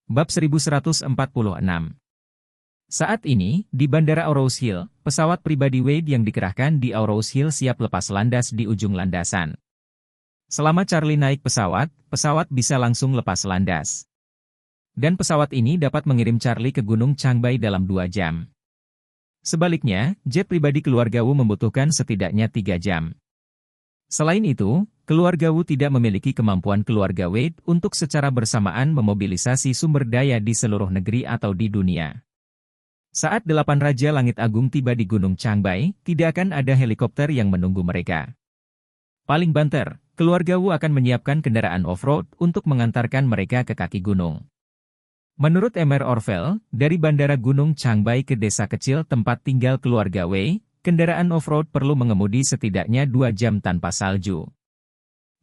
Bab 1146. Saat ini, di Bandara Aurous Hill, pesawat pribadi Wade yang dikerahkan di Aurous Hill siap lepas landas di ujung landasan. Selama Charlie naik pesawat, pesawat bisa langsung lepas landas. Dan pesawat ini dapat mengirim Charlie ke Gunung Changbai dalam 2 jam. Sebaliknya, jet pribadi keluarga Wu membutuhkan setidaknya 3 jam. Selain itu, keluarga Wu tidak memiliki kemampuan keluarga Wade untuk secara bersamaan memobilisasi sumber daya di seluruh negeri atau di dunia. Saat 8 Raja Langit Agung tiba di Gunung Changbai, tidak akan ada helikopter yang menunggu mereka. Paling banter, keluarga Wu akan menyiapkan kendaraan off-road untuk mengantarkan mereka ke kaki gunung. Menurut Emer Orvel, dari Bandara Gunung Changbai ke desa kecil tempat tinggal keluarga Wei, kendaraan off-road perlu mengemudi setidaknya 2 jam tanpa salju.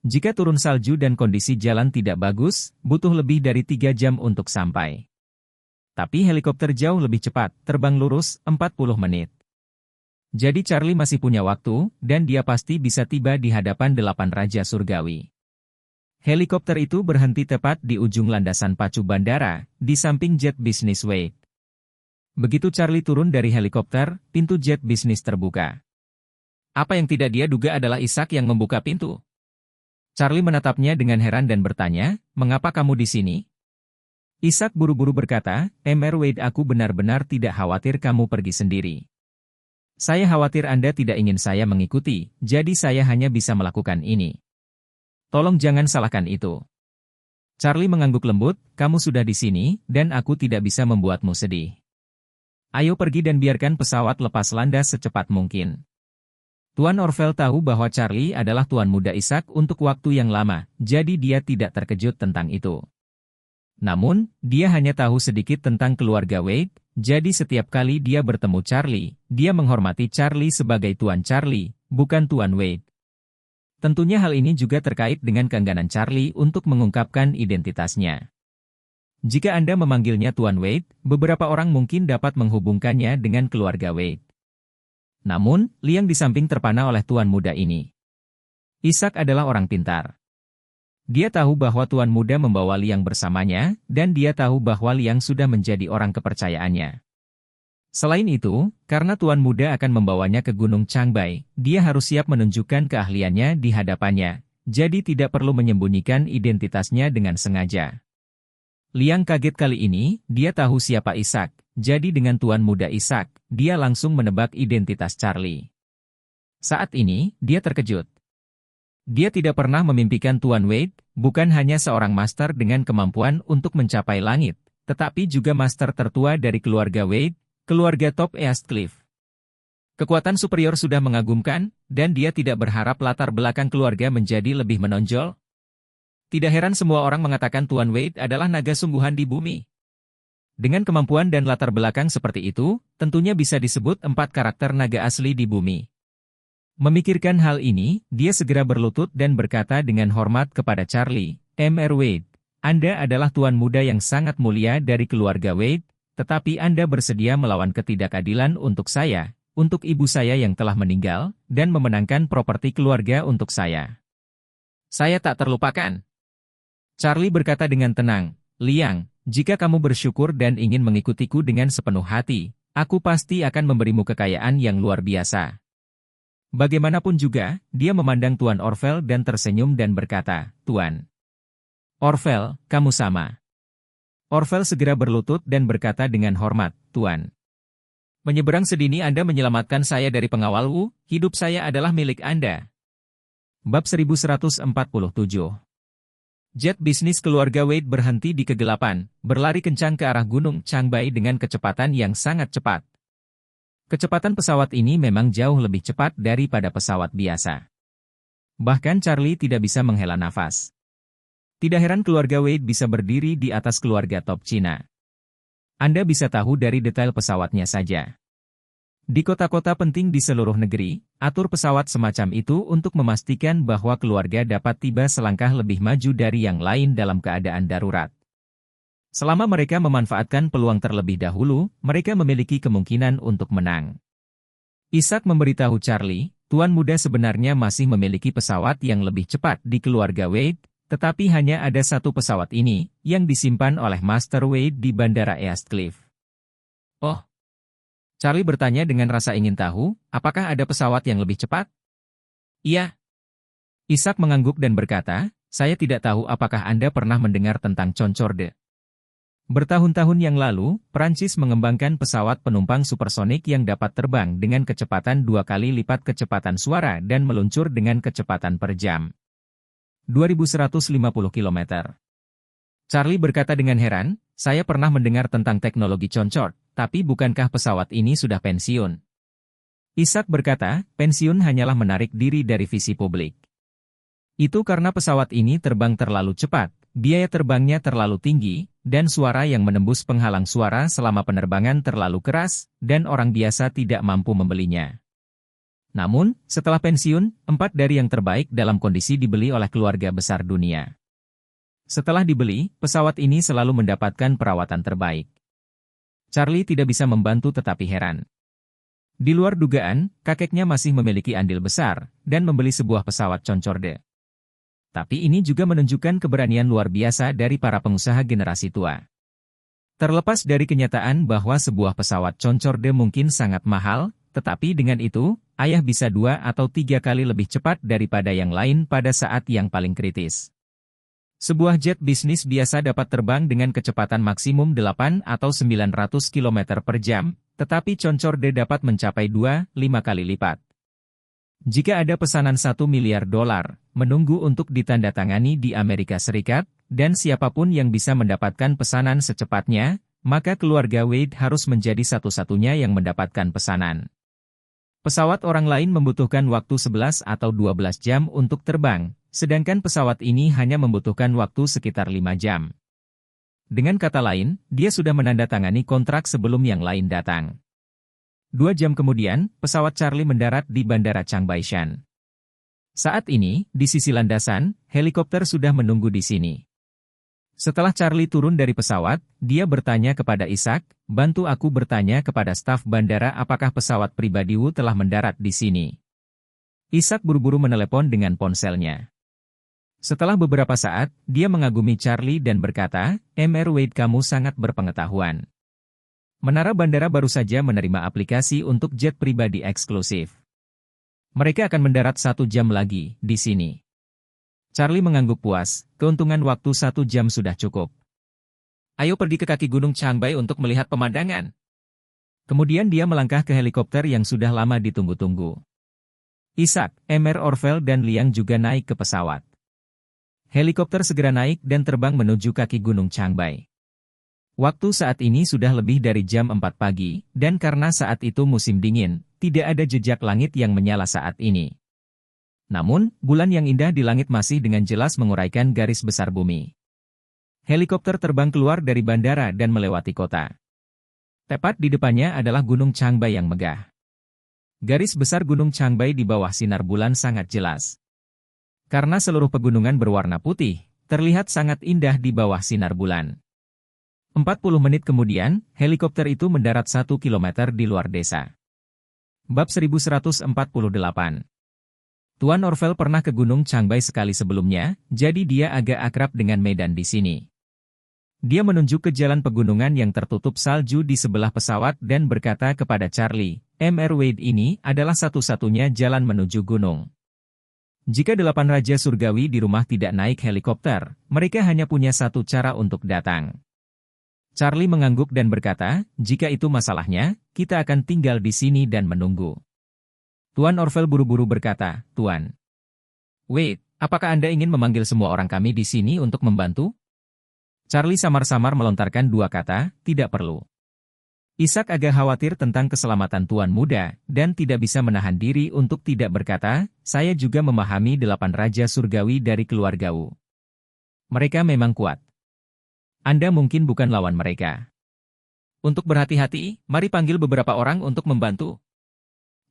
Jika turun salju dan kondisi jalan tidak bagus, butuh lebih dari 3 jam untuk sampai. Tapi helikopter jauh lebih cepat, terbang lurus, 40 menit. Jadi Charlie masih punya waktu, dan dia pasti bisa tiba di hadapan 8 Raja Surgawi. Helikopter itu berhenti tepat di ujung landasan pacu bandara, di samping jet bisnis Wade. Begitu Charlie turun dari helikopter, pintu jet bisnis terbuka. Apa yang tidak dia duga adalah Ishak yang membuka pintu. Charlie menatapnya dengan heran dan bertanya, "Mengapa kamu di sini?" Ishak buru-buru berkata, "Emer Wade, aku benar-benar tidak khawatir kamu pergi sendiri. Saya khawatir Anda tidak ingin saya mengikuti, jadi saya hanya bisa melakukan ini. Tolong jangan salahkan itu." Charlie mengangguk lembut, "Kamu sudah di sini, dan aku tidak bisa membuatmu sedih. Ayo pergi dan biarkan pesawat lepas landas secepat mungkin." Tuan Orvel tahu bahwa Charlie adalah tuan muda Ishak untuk waktu yang lama, jadi dia tidak terkejut tentang itu. Namun, dia hanya tahu sedikit tentang keluarga Wade, jadi setiap kali dia bertemu Charlie, dia menghormati Charlie sebagai Tuan Charlie, bukan Tuan Wade. Tentunya hal ini juga terkait dengan keengganan Charlie untuk mengungkapkan identitasnya. Jika Anda memanggilnya Tuan Wade, beberapa orang mungkin dapat menghubungkannya dengan keluarga Wade. Namun, Liang di samping terpana oleh tuan muda ini. Ishak adalah orang pintar. Dia tahu bahwa tuan muda membawa Liang bersamanya, dan dia tahu bahwa Liang sudah menjadi orang kepercayaannya. Selain itu, karena tuan muda akan membawanya ke Gunung Changbai, dia harus siap menunjukkan keahliannya di hadapannya, jadi tidak perlu menyembunyikan identitasnya dengan sengaja. Liang kaget kali ini, dia tahu siapa Ishak, jadi dengan tuan muda Ishak, dia langsung menebak identitas Charlie. Saat ini, dia terkejut. Dia tidak pernah memimpikan Tuan Wade, bukan hanya seorang master dengan kemampuan untuk mencapai langit, tetapi juga master tertua dari keluarga Wade, keluarga Top East Cliff. Kekuatan superior sudah mengagumkan, dan dia tidak berharap latar belakang keluarga menjadi lebih menonjol. Tidak heran semua orang mengatakan Tuan Wade adalah naga sungguhan di bumi. Dengan kemampuan dan latar belakang seperti itu, tentunya bisa disebut 4 karakter naga asli di bumi. Memikirkan hal ini, dia segera berlutut dan berkata dengan hormat kepada Charlie, "Emer Wade, Anda adalah tuan muda yang sangat mulia dari keluarga Wade, tetapi Anda bersedia melawan ketidakadilan untuk saya, untuk ibu saya yang telah meninggal, dan memenangkan properti keluarga untuk saya. Saya tak terlupakan." Charlie berkata dengan tenang, "Liang, jika kamu bersyukur dan ingin mengikutiku dengan sepenuh hati, aku pasti akan memberimu kekayaan yang luar biasa." Bagaimanapun juga, dia memandang Tuan Orvel dan tersenyum dan berkata, "Tuan Orvel, kamu sama." Orvel segera berlutut dan berkata dengan hormat, "Tuan. Menyeberang sedini Anda menyelamatkan saya dari pengawal Wu, hidup saya adalah milik Anda." Bab 1147. Jet bisnis keluarga Wade berhenti di kegelapan, berlari kencang ke arah Gunung Changbai dengan kecepatan yang sangat cepat. Kecepatan pesawat ini memang jauh lebih cepat daripada pesawat biasa. Bahkan Charlie tidak bisa menghela nafas. Tidak heran keluarga Wade bisa berdiri di atas keluarga top Cina. Anda bisa tahu dari detail pesawatnya saja. Di kota-kota penting di seluruh negeri, atur pesawat semacam itu untuk memastikan bahwa keluarga dapat tiba selangkah lebih maju dari yang lain dalam keadaan darurat. Selama mereka memanfaatkan peluang terlebih dahulu, mereka memiliki kemungkinan untuk menang. Ishak memberitahu Charlie, tuan muda sebenarnya masih memiliki pesawat yang lebih cepat di keluarga Wade, Tetapi hanya ada satu pesawat ini, yang disimpan oleh Master Wade di Bandara East Cliff. Oh, Charlie bertanya dengan rasa ingin tahu, apakah ada pesawat yang lebih cepat? Iya. Ishak mengangguk dan berkata, saya tidak tahu apakah Anda pernah mendengar tentang Concorde. Bertahun-tahun yang lalu, Prancis mengembangkan pesawat penumpang supersonik yang dapat terbang dengan kecepatan 2 kali lipat kecepatan suara dan meluncur dengan kecepatan per jam. 2150 km. Charlie berkata dengan heran, saya pernah mendengar tentang teknologi Concorde, tapi bukankah pesawat ini sudah pensiun? Ishak berkata, pensiun hanyalah menarik diri dari visi publik. Itu karena pesawat ini terbang terlalu cepat, biaya terbangnya terlalu tinggi, dan suara yang menembus penghalang suara selama penerbangan terlalu keras, dan orang biasa tidak mampu membelinya. Namun, setelah pensiun, 4 dari yang terbaik dalam kondisi dibeli oleh keluarga besar dunia. Setelah dibeli, pesawat ini selalu mendapatkan perawatan terbaik. Charlie tidak bisa membantu tetapi heran. Di luar dugaan, kakeknya masih memiliki andil besar, dan membeli sebuah pesawat Concorde. Tapi ini juga menunjukkan keberanian luar biasa dari para pengusaha generasi tua. Terlepas dari kenyataan bahwa sebuah pesawat Concorde mungkin sangat mahal, tetapi dengan itu, ayah bisa 2 atau 3 kali lebih cepat daripada yang lain pada saat yang paling kritis. Sebuah jet bisnis biasa dapat terbang dengan kecepatan maksimum 8 atau 900 km per jam, tetapi Concorde dapat mencapai 2-5 kali lipat. Jika ada pesanan $1 miliar menunggu untuk ditandatangani di Amerika Serikat, dan siapapun yang bisa mendapatkan pesanan secepatnya, maka keluarga Wade harus menjadi satu-satunya yang mendapatkan pesanan. Pesawat orang lain membutuhkan waktu 11 atau 12 jam untuk terbang, sedangkan pesawat ini hanya membutuhkan waktu sekitar 5 jam. Dengan kata lain, dia sudah menandatangani kontrak sebelum yang lain datang. 2 jam kemudian, pesawat Charlie mendarat di Bandara Changbaishan. Saat ini, di sisi landasan, helikopter sudah menunggu di sini. Setelah Charlie turun dari pesawat, dia bertanya kepada Ishak, bantu aku bertanya kepada staf bandara apakah pesawat pribadi Wu telah mendarat di sini. Ishak buru-buru menelepon dengan ponselnya. Setelah beberapa saat, dia mengagumi Charlie dan berkata, Mr. Wade kamu sangat berpengetahuan. Menara bandara baru saja menerima aplikasi untuk jet pribadi eksklusif. Mereka akan mendarat 1 jam lagi, di sini. Charlie mengangguk puas, keuntungan waktu 1 jam sudah cukup. Ayo pergi ke kaki Gunung Changbai untuk melihat pemandangan. Kemudian dia melangkah ke helikopter yang sudah lama ditunggu-tunggu. Ishak, Mr. Orville dan Liang juga naik ke pesawat. Helikopter segera naik dan terbang menuju kaki Gunung Changbai. Waktu saat ini sudah lebih dari jam 4 pagi, dan karena saat itu musim dingin, tidak ada jejak langit yang menyala saat ini. Namun, bulan yang indah di langit masih dengan jelas menguraikan garis besar bumi. Helikopter terbang keluar dari bandara dan melewati kota. Tepat di depannya adalah Gunung Changbai yang megah. Garis besar Gunung Changbai di bawah sinar bulan sangat jelas. Karena seluruh pegunungan berwarna putih, terlihat sangat indah di bawah sinar bulan. 40 menit kemudian, helikopter itu mendarat 1 kilometer di luar desa. Bab 1148. Tuan Orville pernah ke Gunung Changbai sekali sebelumnya, jadi dia agak akrab dengan medan di sini. Dia menunjuk ke jalan pegunungan yang tertutup salju di sebelah pesawat dan berkata kepada Charlie, Mr. Wade ini adalah satu-satunya jalan menuju gunung. Jika 8 Raja Surgawi di rumah tidak naik helikopter, mereka hanya punya satu cara untuk datang. Charlie mengangguk dan berkata, jika itu masalahnya, kita akan tinggal di sini dan menunggu. Tuan Orville buru-buru berkata, Tuan Wade, apakah Anda ingin memanggil semua orang kami di sini untuk membantu? Charlie samar-samar melontarkan 2 kata, tidak perlu. Ishak agak khawatir tentang keselamatan Tuan Muda, dan tidak bisa menahan diri untuk tidak berkata, saya juga memahami 8 Raja Surgawi dari keluarga Wu. Mereka memang kuat. Anda mungkin bukan lawan mereka. Untuk berhati-hati, mari panggil beberapa orang untuk membantu.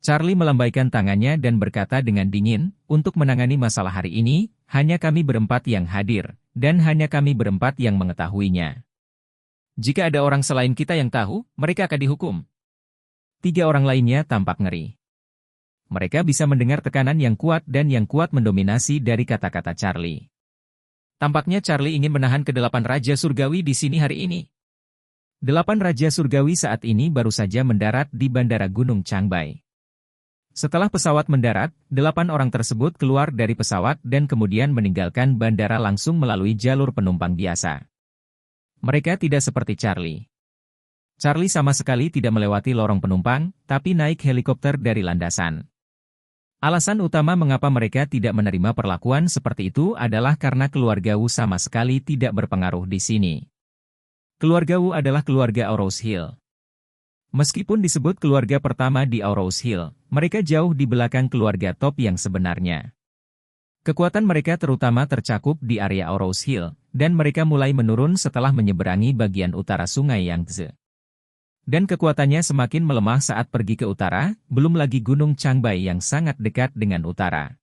Charlie melambaikan tangannya dan berkata dengan dingin, untuk menangani masalah hari ini, hanya kami berempat yang hadir, dan hanya kami berempat yang mengetahuinya. Jika ada orang selain kita yang tahu, mereka akan dihukum. 3 orang lainnya tampak ngeri. Mereka bisa mendengar tekanan yang kuat dan yang kuat mendominasi dari kata-kata Charlie. Tampaknya Charlie ingin menahan kedelapan Raja Surgawi di sini hari ini. 8 Raja Surgawi saat ini baru saja mendarat di Bandara Gunung Changbai. Setelah pesawat mendarat, 8 orang tersebut keluar dari pesawat dan kemudian meninggalkan bandara langsung melalui jalur penumpang biasa. Mereka tidak seperti Charlie. Charlie sama sekali tidak melewati lorong penumpang, tapi naik helikopter dari landasan. Alasan utama mengapa mereka tidak menerima perlakuan seperti itu adalah karena keluarga Wu sama sekali tidak berpengaruh di sini. Keluarga Wu adalah keluarga Aurous Hill. Meskipun disebut keluarga pertama di Aurous Hill, mereka jauh di belakang keluarga top yang sebenarnya. Kekuatan mereka terutama tercakup di area Aurous Hill, dan mereka mulai menurun setelah menyeberangi bagian utara sungai Yangtze. Dan kekuatannya semakin melemah saat pergi ke utara, belum lagi Gunung Changbai yang sangat dekat dengan utara.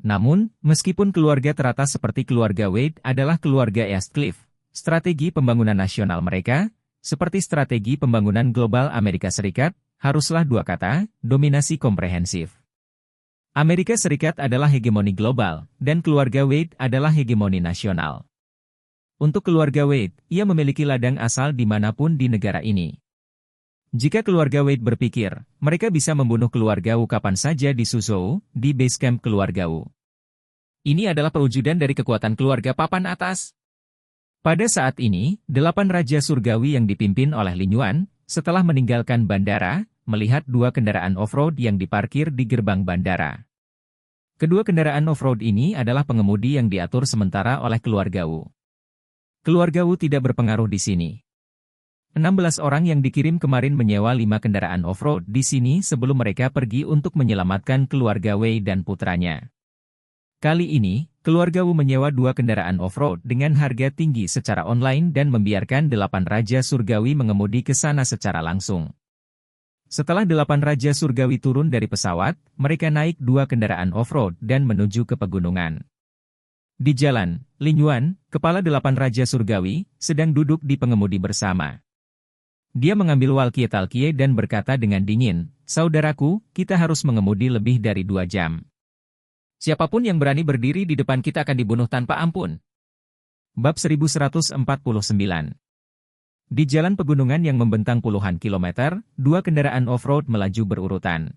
Namun, meskipun keluarga teratas seperti keluarga Wade adalah keluarga Eastcliff, strategi pembangunan nasional mereka, seperti strategi pembangunan global Amerika Serikat, haruslah dua kata, dominasi komprehensif. Amerika Serikat adalah hegemoni global, dan keluarga Wade adalah hegemoni nasional. Untuk keluarga Wade, ia memiliki ladang asal dimanapun di negara ini. Jika keluarga Wade berpikir, mereka bisa membunuh keluarga Wu kapan saja di Suzhou, di base camp keluarga Wu. Ini adalah perwujudan dari kekuatan keluarga papan atas. Pada saat ini, 8 Raja Surgawi yang dipimpin oleh Lin Yuan, setelah meninggalkan bandara, melihat 2 kendaraan off-road yang diparkir di gerbang bandara. Kedua kendaraan off-road ini adalah pengemudi yang diatur sementara oleh keluarga Wu. Keluarga Wu tidak berpengaruh di sini. 16 orang yang dikirim kemarin menyewa 5 kendaraan off-road di sini sebelum mereka pergi untuk menyelamatkan keluarga Wei dan putranya. Kali ini, keluarga Wu menyewa 2 kendaraan off-road dengan harga tinggi secara online dan membiarkan 8 Raja Surgawi mengemudi ke sana secara langsung. Setelah 8 Raja Surgawi turun dari pesawat, mereka naik 2 kendaraan off-road dan menuju ke pegunungan. Di jalan, Lin Yuan, kepala 8 Raja Surgawi, sedang duduk di pengemudi bersama. Dia mengambil walkie-talkie dan berkata dengan dingin, "Saudaraku, kita harus mengemudi lebih dari 2 jam. Siapapun yang berani berdiri di depan kita akan dibunuh tanpa ampun." Bab 1149. Di jalan pegunungan yang membentang puluhan kilometer, 2 kendaraan off-road melaju berurutan.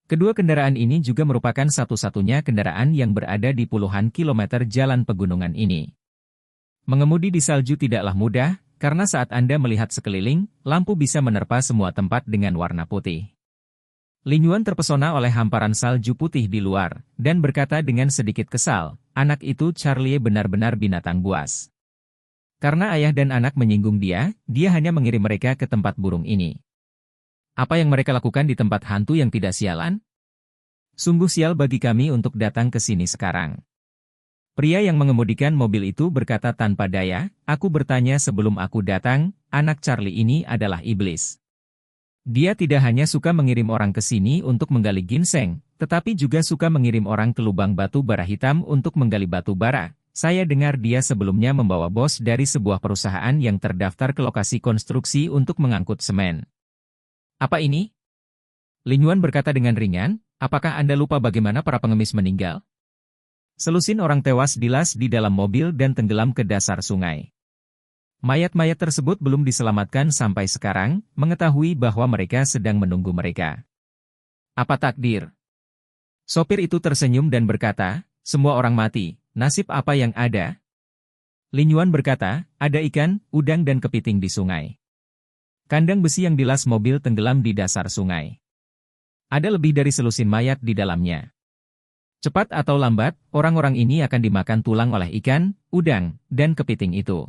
Kedua kendaraan ini juga merupakan satu-satunya kendaraan yang berada di puluhan kilometer jalan pegunungan ini. Mengemudi di salju tidaklah mudah, karena saat Anda melihat sekeliling, lampu bisa menerpa semua tempat dengan warna putih. Lin Yuan terpesona oleh hamparan salju putih di luar, dan berkata dengan sedikit kesal, "Anak itu Charlie benar-benar binatang buas." Karena ayah dan anak menyinggung dia hanya mengirim mereka ke tempat burung ini. Apa yang mereka lakukan di tempat hantu yang tidak sialan? Sungguh sial bagi kami untuk datang ke sini sekarang. Pria yang mengemudikan mobil itu berkata tanpa daya, "Aku bertanya sebelum aku datang, anak Charlie ini adalah iblis. Dia tidak hanya suka mengirim orang ke sini untuk menggali ginseng, tetapi juga suka mengirim orang ke lubang batu bara hitam untuk menggali batu bara. Saya dengar dia sebelumnya membawa bos dari sebuah perusahaan yang terdaftar ke lokasi konstruksi untuk mengangkut semen." "Apa ini?" Lin Yuan berkata dengan ringan, "Apakah Anda lupa bagaimana para pengemis meninggal? Selusin orang tewas dilas di dalam mobil dan tenggelam ke dasar sungai. Mayat-mayat tersebut belum diselamatkan sampai sekarang, mengetahui bahwa mereka sedang menunggu mereka. Apa takdir?" Sopir itu tersenyum dan berkata, "Semua orang mati, nasib apa yang ada?" Lin Yuan berkata, "Ada ikan, udang dan kepiting di sungai. Kandang besi yang dilas mobil tenggelam di dasar sungai. Ada lebih dari selusin mayat di dalamnya. Cepat atau lambat, orang-orang ini akan dimakan tulang oleh ikan, udang, dan kepiting itu.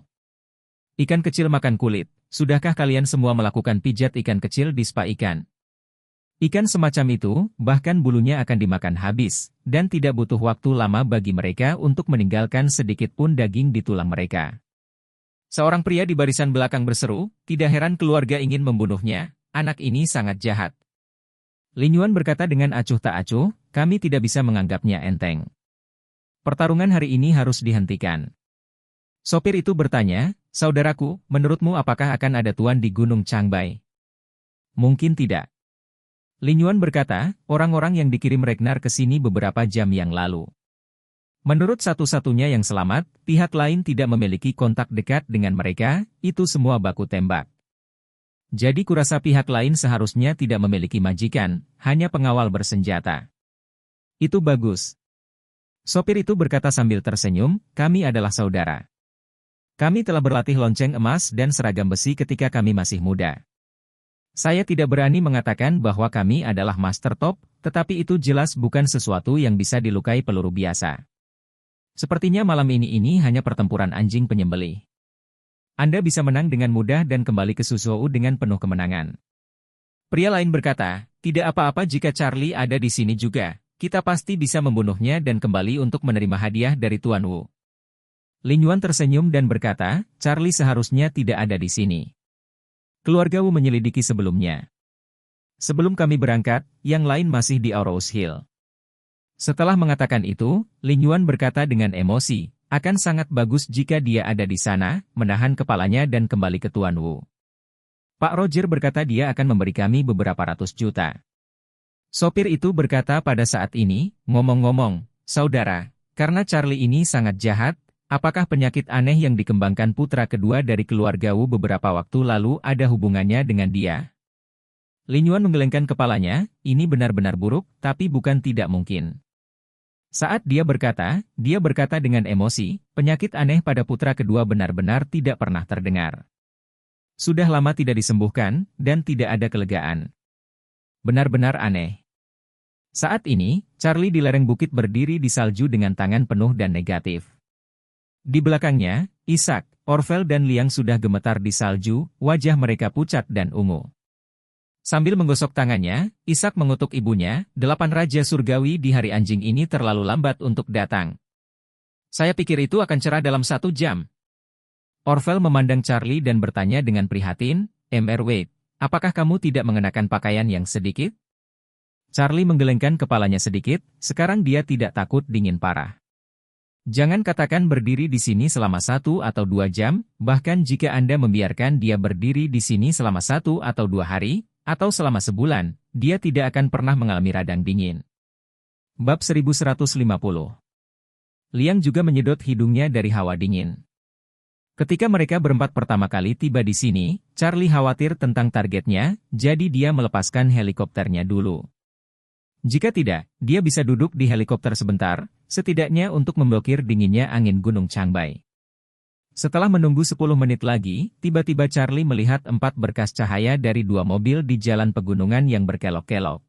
Ikan kecil makan kulit, sudahkah kalian semua melakukan pijat ikan kecil di spa ikan? Ikan semacam itu, bahkan bulunya akan dimakan habis, dan tidak butuh waktu lama bagi mereka untuk meninggalkan sedikit pun daging di tulang mereka." Seorang pria di barisan belakang berseru, "Tidak heran keluarga ingin membunuhnya, anak ini sangat jahat." Lin Yuan berkata dengan acuh tak acuh, "Kami tidak bisa menganggapnya enteng. Pertarungan hari ini harus dihentikan." Sopir itu bertanya, "Saudaraku, menurutmu apakah akan ada tuan di Gunung Changbai?" "Mungkin tidak." Lin Yuan berkata, "Orang-orang yang dikirim Ragnar ke sini beberapa jam yang lalu. Menurut satu-satunya yang selamat, pihak lain tidak memiliki kontak dekat dengan mereka, itu semua baku tembak. Jadi kurasa pihak lain seharusnya tidak memiliki majikan, hanya pengawal bersenjata. Itu bagus. Sopir itu berkata sambil tersenyum, kami adalah saudara. Kami telah berlatih lonceng emas dan seragam besi ketika kami masih muda. Saya tidak berani mengatakan bahwa kami adalah master top, tetapi itu jelas bukan sesuatu yang bisa dilukai peluru biasa. Sepertinya malam ini hanya pertempuran anjing penyembelih. Anda bisa menang dengan mudah dan kembali ke Suzhou dengan penuh kemenangan. Pria lain berkata, tidak apa-apa jika Charlie ada di sini juga, kita pasti bisa membunuhnya dan kembali untuk menerima hadiah dari Tuan Wu. Lin Yuan tersenyum dan berkata, Charlie seharusnya tidak ada di sini. Keluarga Wu menyelidiki sebelumnya. Sebelum kami berangkat, yang lain masih di Aurous Hill. Setelah mengatakan itu, Lin Yuan berkata dengan emosi, akan sangat bagus jika dia ada di sana, menahan kepalanya dan kembali ke Tuan Wu. Pak Roger berkata dia akan memberi kami beberapa ratus juta. Sopir itu berkata pada saat ini, ngomong-ngomong, saudara, karena Charlie ini sangat jahat, apakah penyakit aneh yang dikembangkan putra kedua dari keluarga Wu beberapa waktu lalu ada hubungannya dengan dia? Lin Yuan menggelengkan kepalanya, ini benar-benar buruk, tapi bukan tidak mungkin. Saat dia berkata dengan emosi, penyakit aneh pada putra kedua benar-benar tidak pernah terdengar. Sudah lama tidak disembuhkan, dan tidak ada kelegaan. Benar-benar aneh. Saat ini, Charlie di lereng bukit berdiri di salju dengan tangan penuh dan negatif. Di belakangnya, Isaac, Orvel dan Liang sudah gemetar di salju, wajah mereka pucat dan ungu. Sambil menggosok tangannya, Isaac mengutuk ibunya, 8 Raja Surgawi di hari anjing ini terlalu lambat untuk datang. Saya pikir itu akan cerah dalam 1 jam. Orvel memandang Charlie dan bertanya dengan prihatin, Mr. Wade, apakah kamu tidak mengenakan pakaian yang sedikit? Charlie menggelengkan kepalanya sedikit, sekarang dia tidak takut dingin parah. Jangan katakan berdiri di sini selama 1 atau 2 jam, bahkan jika Anda membiarkan dia berdiri di sini selama 1 atau 2 hari, atau selama sebulan, dia tidak akan pernah mengalami radang dingin. Bab 1150. Liang juga menyedot hidungnya dari hawa dingin. Ketika mereka berempat pertama kali tiba di sini, Charlie khawatir tentang targetnya, jadi dia melepaskan helikopternya dulu. Jika tidak, dia bisa duduk di helikopter sebentar, setidaknya untuk memblokir dinginnya angin Gunung Changbai. Setelah menunggu 10 menit lagi, tiba-tiba Charlie melihat 4 berkas cahaya dari 2 mobil di jalan pegunungan yang berkelok-kelok.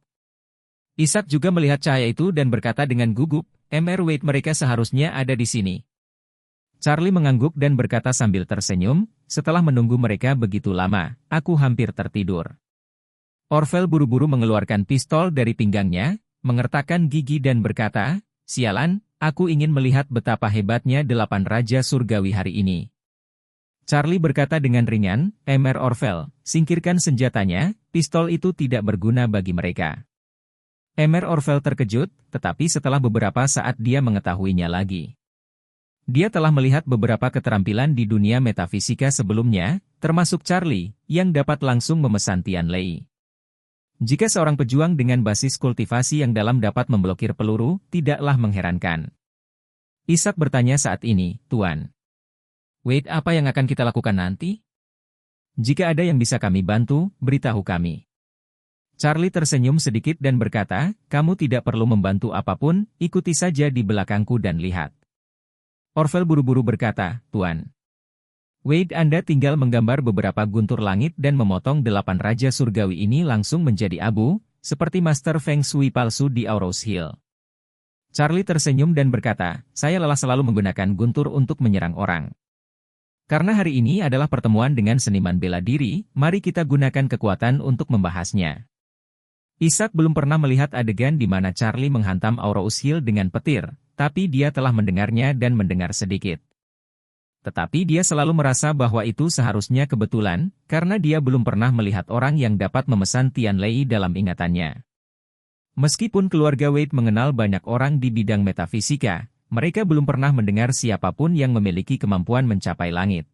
Isaac juga melihat cahaya itu dan berkata dengan gugup, Mr. Wade mereka seharusnya ada di sini. Charlie mengangguk dan berkata sambil tersenyum, setelah menunggu mereka begitu lama, aku hampir tertidur. Orvel buru-buru mengeluarkan pistol dari pinggangnya, mengertakkan gigi dan berkata, sialan, aku ingin melihat betapa hebatnya 8 Raja Surgawi hari ini. Charlie berkata dengan ringan, Mr. Orvel, singkirkan senjatanya, pistol itu tidak berguna bagi mereka. Mr. Orvel terkejut, tetapi setelah beberapa saat dia mengetahuinya lagi. Dia telah melihat beberapa keterampilan di dunia metafisika sebelumnya, termasuk Charlie, yang dapat langsung memesan Tian Lei. Jika seorang pejuang dengan basis kultivasi yang dalam dapat memblokir peluru, tidaklah mengherankan. Isaac bertanya saat ini, Tuan. Wade, apa yang akan kita lakukan nanti? Jika ada yang bisa kami bantu, beritahu kami. Charlie tersenyum sedikit dan berkata, kamu tidak perlu membantu apapun, ikuti saja di belakangku dan lihat. Orvel buru-buru berkata, Tuan. Wade, Anda tinggal menggambar beberapa guntur langit dan memotong 8 Raja Surgawi ini langsung menjadi abu, seperti Master Feng Shui palsu di Aurous Hill. Charlie tersenyum dan berkata, saya lelah selalu menggunakan guntur untuk menyerang orang. Karena hari ini adalah pertemuan dengan seniman bela diri, mari kita gunakan kekuatan untuk membahasnya. Isaac belum pernah melihat adegan di mana Charlie menghantam Aurous Hill dengan petir, tapi dia telah mendengarnya dan mendengar sedikit. Tetapi dia selalu merasa bahwa itu seharusnya kebetulan, karena dia belum pernah melihat orang yang dapat memesan Tian Lei dalam ingatannya. Meskipun keluarga Wade mengenal banyak orang di bidang metafisika, mereka belum pernah mendengar siapapun yang memiliki kemampuan mencapai langit.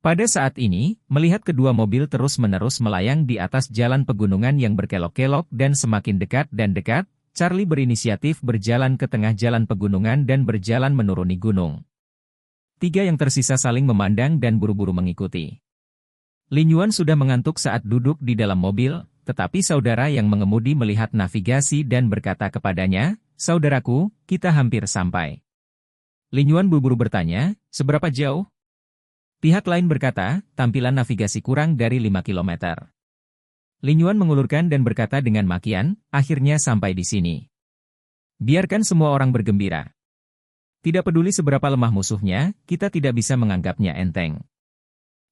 Pada saat ini, melihat kedua mobil terus-menerus melayang di atas jalan pegunungan yang berkelok-kelok dan semakin dekat dan dekat, Charlie berinisiatif berjalan ke tengah jalan pegunungan dan berjalan menuruni gunung. 3 yang tersisa saling memandang dan buru-buru mengikuti. Lin Yuan sudah mengantuk saat duduk di dalam mobil, tetapi saudara yang mengemudi melihat navigasi dan berkata kepadanya, "Saudaraku, kita hampir sampai." Lin Yuan buru-buru bertanya, "Seberapa jauh?" Pihak lain berkata, "Tampilan navigasi kurang dari 5 kilometer." Lin Yuan mengulurkan dan berkata dengan makian, "Akhirnya sampai di sini. Biarkan semua orang bergembira. Tidak peduli seberapa lemah musuhnya, kita tidak bisa menganggapnya enteng."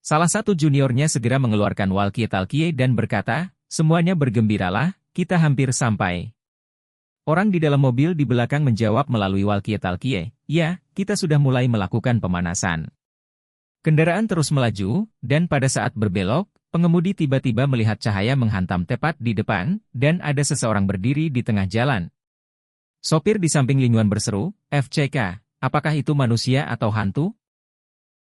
Salah satu juniornya segera mengeluarkan walkie-talkie dan berkata, "Semuanya bergembiralah, kita hampir sampai." Orang di dalam mobil di belakang menjawab melalui walkie-talkie, "Ya, kita sudah mulai melakukan pemanasan." Kendaraan terus melaju, dan pada saat berbelok, pengemudi tiba-tiba melihat cahaya menghantam tepat di depan, dan ada seseorang berdiri di tengah jalan. Sopir di samping Lin Yuan berseru, "FCK, apakah itu manusia atau hantu?"